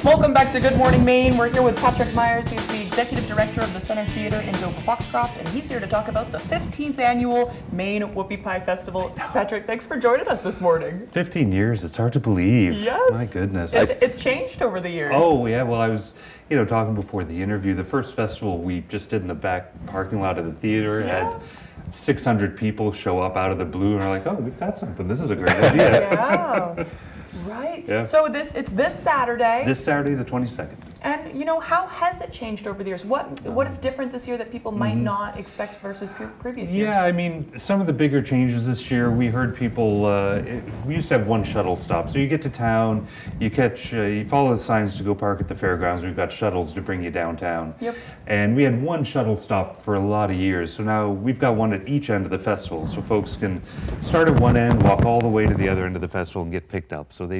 Welcome back to Good Morning Maine. We're here with Patrick Myers. He's the Executive Director of the Center Theatre in Dover Foxcroft, and he's here to talk about the 15th Annual Maine Whoopie Pie Festival. Patrick, thanks for joining us this morning. 15 years, it's hard to believe. Yes. My goodness. It's changed over the years. Oh, yeah, well, I was, talking before the interview. The first festival we just did in the back parking lot of the theater had 600 people show up out of the blue and are like, oh, we've got something. This is a great idea. Yeah. Right. Yeah. So it's this Saturday. This Saturday, the 22nd. And how has it changed over the years? What is different this year that people might not expect versus previous years? Yeah, I mean, some of the bigger changes this year, we heard people, we used to have one shuttle stop. So you get to town, you follow the signs to go park at the fairgrounds. We've got shuttles to bring you downtown. Yep. And we had one shuttle stop for a lot of years. So now we've got one at each end of the festival. So folks can start at one end, walk all the way to the other end of the festival and get picked up. So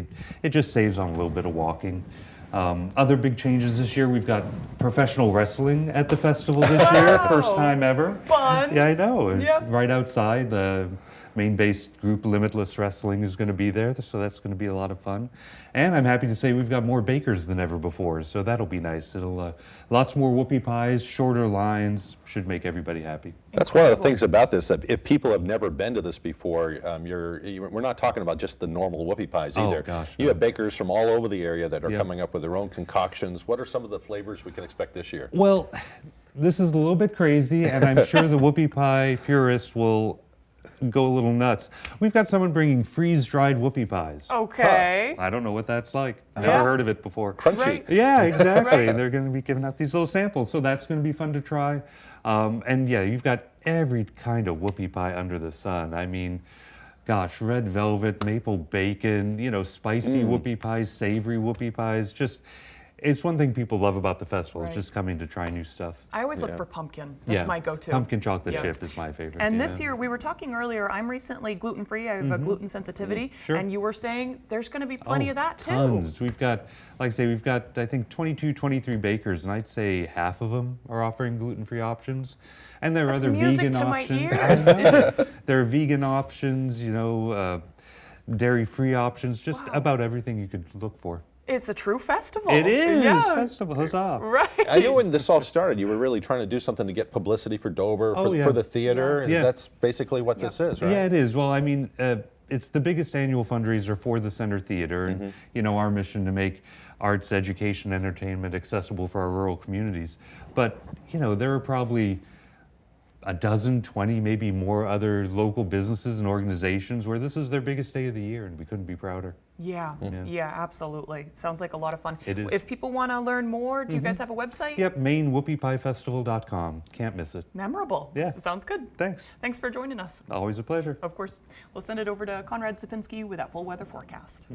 it just saves on a little bit of walking. Other big changes this year, we've got professional wrestling at the festival this year, first time ever. Fun. Yeah, I know. Yep. Right outside, the Maine-based group Limitless Wrestling is going to be there, so that's going to be a lot of fun. And I'm happy to say we've got more bakers than ever before, so that'll be nice. It'll lots more whoopie pies, shorter lines, should make everybody happy. That's one of the things about this. If people have never been to this before, we're not talking about just the normal whoopie pies either. Oh, gosh, you have bakers from all over the area that are Yep. coming up with their own concoctions. What are some of the flavors we can expect this year? Well, this is a little bit crazy, and I'm sure the whoopie pie purists will go a little nuts. We've got someone bringing freeze-dried whoopie pies. Okay. I don't know what that's like. Never heard of it before. Crunchy. Right. Yeah, exactly. Right. They're going to be giving out these little samples, so that's going to be fun to try. And yeah, you've got every kind of whoopie pie under the sun. I mean, gosh, red velvet, maple bacon, spicy whoopie pies, savory whoopie pies. It's one thing people love about the festival, Right. is just coming to try new stuff. I always look for pumpkin. That's my go-to. Pumpkin chocolate Yeah. chip is my favorite. And yeah. this year, we were talking earlier, I'm recently gluten-free. I have a gluten sensitivity. Sure. And you were saying there's going to be plenty of that, too. Tons. We've got, I think 22, 23 bakers, and I'd say half of them are offering gluten-free options. And there are That's other music vegan to my options. ears. I know. There are vegan options, dairy-free options, just about everything you could look for. It's a true festival. It is. Yeah. Festival, huzzah. Right. I know when this all started, you were really trying to do something to get publicity for Dover, Oh, yeah. for the theater, and Yeah. that's basically what this is, right? Yeah, it is. Well, I mean, it's the biggest annual fundraiser for the Center Theatre, and our mission to make arts, education, entertainment accessible for our rural communities. But there are probably a dozen, 20, maybe more other local businesses and organizations where this is their biggest day of the year, and we couldn't be prouder. Yeah, absolutely. Sounds like a lot of fun. It is. If people want to learn more, do you guys have a website? Yep, MaineWhoopiePieFestival.com. Can't miss it. Memorable. Yeah. Sounds good. Thanks. Thanks for joining us. Always a pleasure. Of course. We'll send it over to Conrad Sapinski with that full weather forecast.